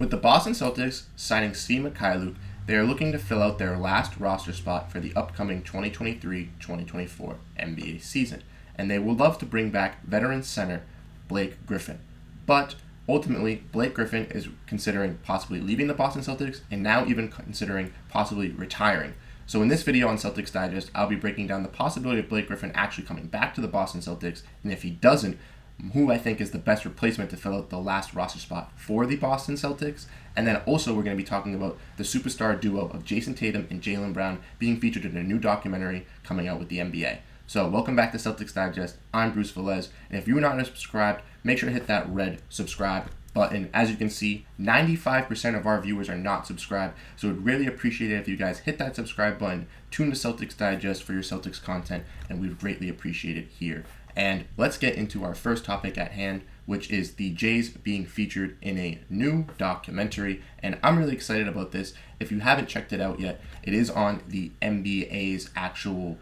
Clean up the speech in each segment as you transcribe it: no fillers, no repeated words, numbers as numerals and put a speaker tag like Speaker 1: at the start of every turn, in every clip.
Speaker 1: With the Boston Celtics signing Steve Mikhailuk, they are looking to fill out their last roster spot for the upcoming 2023-2024 NBA season, and they would love to bring back veteran center Blake Griffin. But ultimately, Blake Griffin is considering possibly leaving the Boston Celtics and now even considering possibly retiring. So in this video on Celtics Digest, I'll be breaking down the possibility of Blake Griffin actually coming back to the Boston Celtics, and if he doesn't, who I think is the best replacement to fill out the last roster spot for the Boston Celtics. And then also we're going to be talking about the superstar duo of Jayson Tatum and Jaylen Brown being featured in a new documentary coming out with the NBA. So welcome back to Celtics Digest. I'm Bruce Veliz, and if you're not subscribed, make sure to hit that red subscribe button. As you can see, 95% of our viewers are not subscribed, so we'd really appreciate it if you guys hit that subscribe button, tune to Celtics Digest for your Celtics content, and we'd greatly appreciate it here. And let's get into our first topic at hand, which is the Jays being featured in a new documentary. And I'm really excited about this. If you haven't checked it out yet, it is on the NBA's actual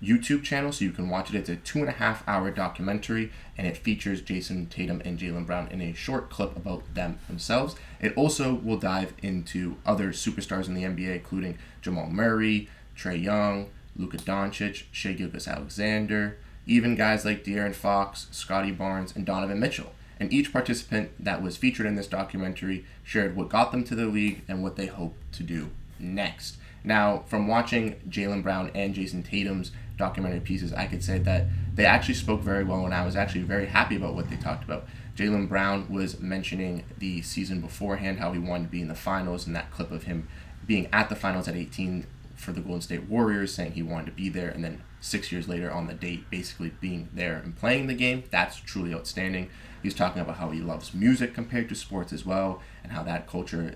Speaker 1: YouTube channel, so you can watch it. It's a 2.5-hour documentary, and it features Jayson Tatum and Jaylen Brown in a short clip about them themselves. It also will dive into other superstars in the NBA, including Jamal Murray, Trae Young, Luka Doncic, Shai Gilgeous-Alexander, even guys like De'Aaron Fox, Scottie Barnes, and Donovan Mitchell. And each participant that was featured in this documentary shared what got them to the league and what they hope to do next. Now, from watching Jaylen Brown and Jayson Tatum's documentary pieces, I could say that they actually spoke very well, and I was actually very happy about what they talked about. Jaylen Brown was mentioning the season beforehand, how he wanted to be in the finals, and that clip of him being at the finals at 18 for the Golden State Warriors, saying he wanted to be there, and then 6 years later on the date basically being there and playing the game. That's truly outstanding. He's talking about how he loves music compared to sports as well, and how that culture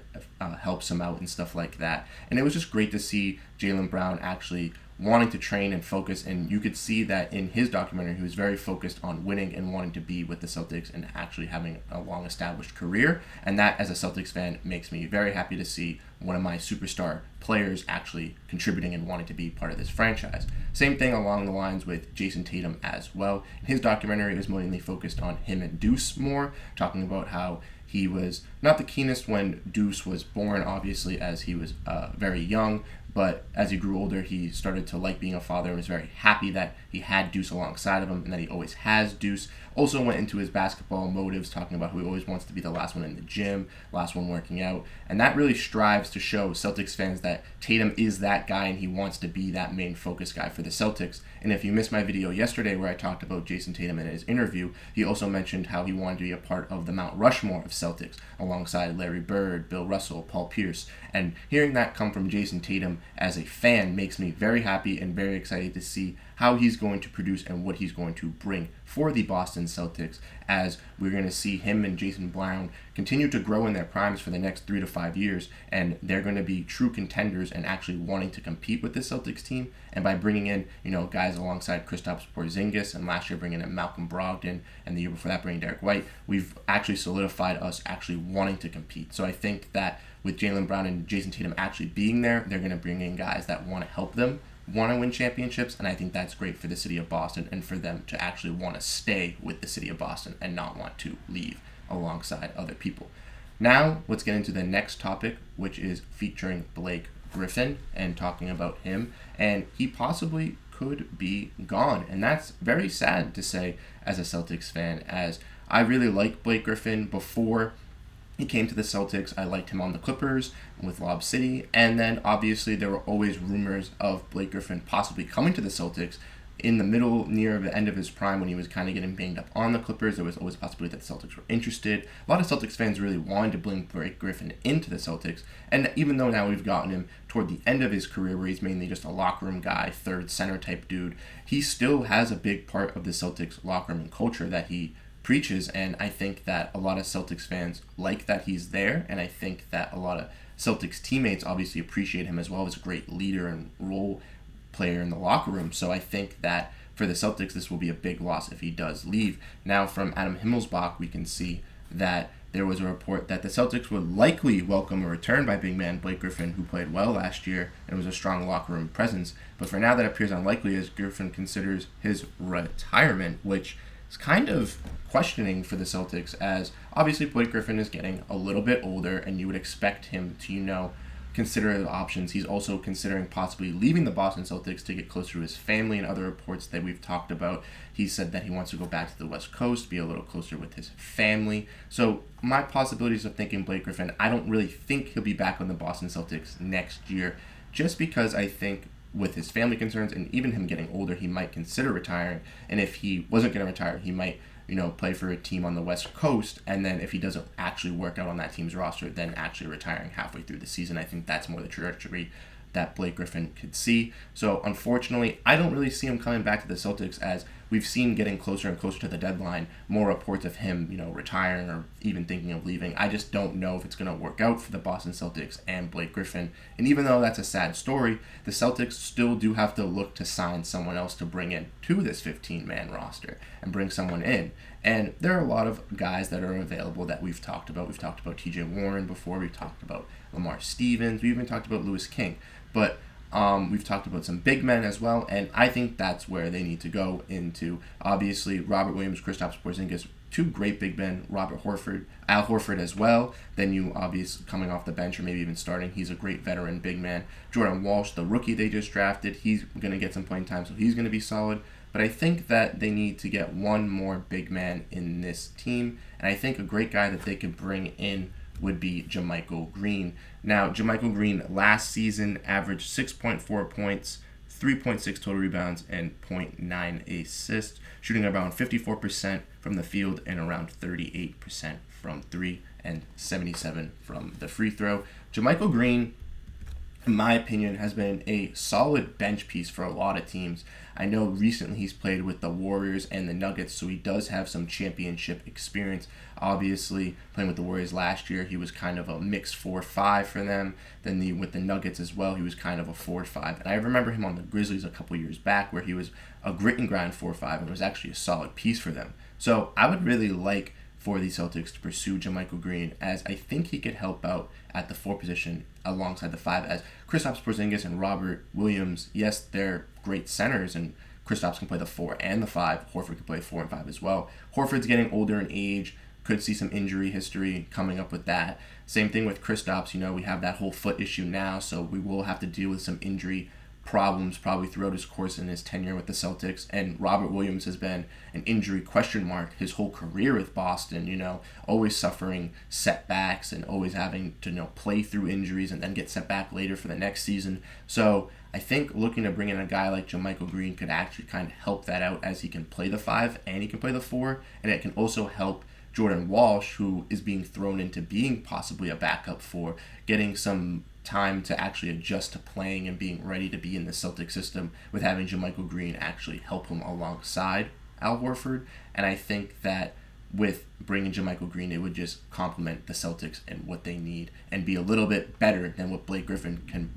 Speaker 1: helps him out and stuff like that. And it was just great to see Jaylen Brown actually wanting to train and focus, and you could see that in his documentary he was very focused on winning and wanting to be with the Celtics and actually having a long established career. And that, as a Celtics fan, makes me very happy to see one of my superstar players actually contributing and wanting to be part of this franchise. Same thing along the lines with Jayson Tatum as well. In his documentary, it was mainly focused on him and Deuce more, talking about how he was not the keenest when Deuce was born, obviously, as he was very young, but as he grew older, he started to like being a father and was very happy that he had Deuce alongside of him and that he always has Deuce. Also went into his basketball motives, talking about how he always wants to be the last one in the gym, last one working out. And that really strives to show Celtics fans that Tatum is that guy and he wants to be that main focus guy for the Celtics. And if you missed my video yesterday where I talked about Jayson Tatum in his interview, he also mentioned how he wanted to be a part of the Mount Rushmore of Celtics alongside Larry Bird, Bill Russell, Paul Pierce. And hearing that come from Jayson Tatum as a fan makes me very happy and very excited to see how he's going to produce and what he's going to bring for the Boston Celtics, as we're going to see him and Jaylen Brown continue to grow in their primes for the next 3 to 5 years, and they're going to be true contenders and actually wanting to compete with the Celtics team. And by bringing in, guys alongside Kristaps Porzingis, and last year bringing in Malcolm Brogdon, and the year before that bringing Derek White, we've actually solidified us actually wanting to compete. So I think that with Jaylen Brown and Jayson Tatum actually being there, they're going to bring in guys that want to help them want to win championships, and I think that's great for the city of Boston and for them to actually want to stay with the city of Boston and not want to leave alongside other people. Now, let's get into the next topic, which is featuring Blake Griffin and talking about him, and he possibly could be gone, and that's very sad to say as a Celtics fan, as I really liked Blake Griffin before he came to the Celtics. I liked him on the Clippers with Lob City, and then obviously there were always rumors of Blake Griffin possibly coming to the Celtics in the middle, near the end of his prime when he was kind of getting banged up on the Clippers. There was always a possibility that the Celtics were interested. A lot of Celtics fans really wanted to bring Blake Griffin into the Celtics, and even though now we've gotten him toward the end of his career where he's mainly just a locker room guy, third center type dude, he still has a big part of the Celtics locker room and culture that he preaches, and I think that a lot of Celtics fans like that he's there, and I think that a lot of Celtics teammates obviously appreciate him as well as a great leader and role player in the locker room. So I think that for the Celtics, this will be a big loss if he does leave. Now, from Adam Himmelsbach, we can see that there was a report that the Celtics would likely welcome a return by big man Blake Griffin, who played well last year and was a strong locker room presence. But for now, that appears unlikely as Griffin considers his retirement, which is kind of questioning for the Celtics, as obviously Blake Griffin is getting a little bit older and you would expect him to, consider the options. He's also considering possibly leaving the Boston Celtics to get closer to his family, and other reports that we've talked about. He said that he wants to go back to the West Coast, be a little closer with his family. So my possibilities of thinking Blake Griffin, I don't really think he'll be back on the Boston Celtics next year, just because I think with his family concerns and even him getting older, he might consider retiring. And if he wasn't going to retire, he might play for a team on the West Coast, and then if he doesn't actually work out on that team's roster, then actually retiring halfway through the season. I think that's more the trajectory that Blake Griffin could see. So unfortunately, I don't really see him coming back to the Celtics, as we've seen getting closer and closer to the deadline, more reports of him, retiring or even thinking of leaving. I just don't know if it's going to work out for the Boston Celtics and Blake Griffin. And even though that's a sad story, the Celtics still do have to look to sign someone else to bring in to this 15-man roster and bring someone in. And there are a lot of guys that are available that we've talked about. We've talked about TJ Warren before. We've talked about Lamar Stevens. We even talked about Lewis King. But we've talked about some big men as well, and I think that's where they need to go into. Obviously, Robert Williams, Kristaps Porzingis, two great big men. Al Horford as well. Then you obviously coming off the bench or maybe even starting. He's a great veteran big man. Jordan Walsh, the rookie they just drafted, he's going to get some playing time, so he's going to be solid. But I think that they need to get one more big man in this team, and I think a great guy that they could bring in would be JaMychal Green. Now, JaMychal Green last season averaged 6.4 points, 3.6 total rebounds, and 0.9 assists, shooting around 54% from the field and around 38% from three and 77% from the free throw. JaMychal Green, in my opinion, has been a solid bench piece for a lot of teams. I know recently he's played with the Warriors and the Nuggets, so he does have some championship experience. Obviously, playing with the Warriors last year, he was kind of a mixed 4-5 for them. Then with the Nuggets as well, he was kind of a 4-5. And I remember him on the Grizzlies a couple years back, where he was a grit and grind 4-5 and was actually a solid piece for them. So I would really like for the Celtics to pursue JaMychal Green, as I think he could help out at the 4 position alongside the 5, as Kristaps Porzingis and Robert Williams, yes, they're great centers, and Kristaps can play the 4 and the 5. Horford can play 4 and 5 as well. Horford's getting older in age, could see some injury history coming up with that. Same thing with Kristaps, we have that whole foot issue now, so we will have to deal with some injury problems probably throughout his course in his tenure with the Celtics. And Robert Williams has been an injury question mark his whole career with Boston, always suffering setbacks and always having to play through injuries and then get set back later for the next season. So I think looking to bring in a guy like JaMychal Green could actually kind of help that out, as he can play the 5 and he can play the 4, and it can also help Jordan Walsh, who is being thrown into being possibly a backup for, getting some time to actually adjust to playing and being ready to be in the Celtic system, with having JaMychal Green actually help him alongside Al Horford. And I think that with bringing JaMychal Green, it would just complement the Celtics and what they need and be a little bit better than what Blake Griffin can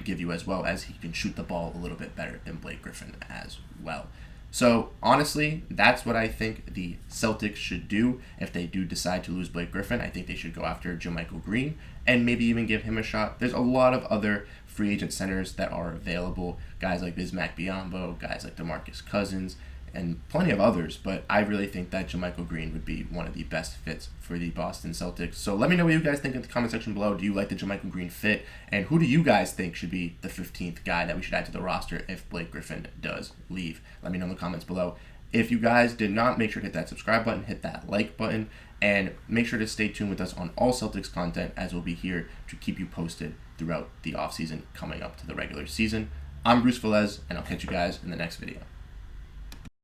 Speaker 1: give you, as well as he can shoot the ball a little bit better than Blake Griffin as well. So honestly, that's what I think the Celtics should do if they do decide to lose Blake Griffin. I think they should go after JaMychal Green and maybe even give him a shot. There's a lot of other free agent centers that are available, guys like Bismack Biyombo, guys like DeMarcus Cousins, and plenty of others, but I really think that JaMychal Green would be one of the best fits for the Boston Celtics. So let me know what you guys think in the comment section below. Do you like the JaMychal Green fit? And who do you guys think should be the 15th guy that we should add to the roster if Blake Griffin does leave? Let me know in the comments below. If you guys did not, make sure to hit that subscribe button, hit that like button, and make sure to stay tuned with us on all Celtics content, as we'll be here to keep you posted throughout the offseason coming up to the regular season. I'm Bruce Veliz, and I'll catch you guys in the next video.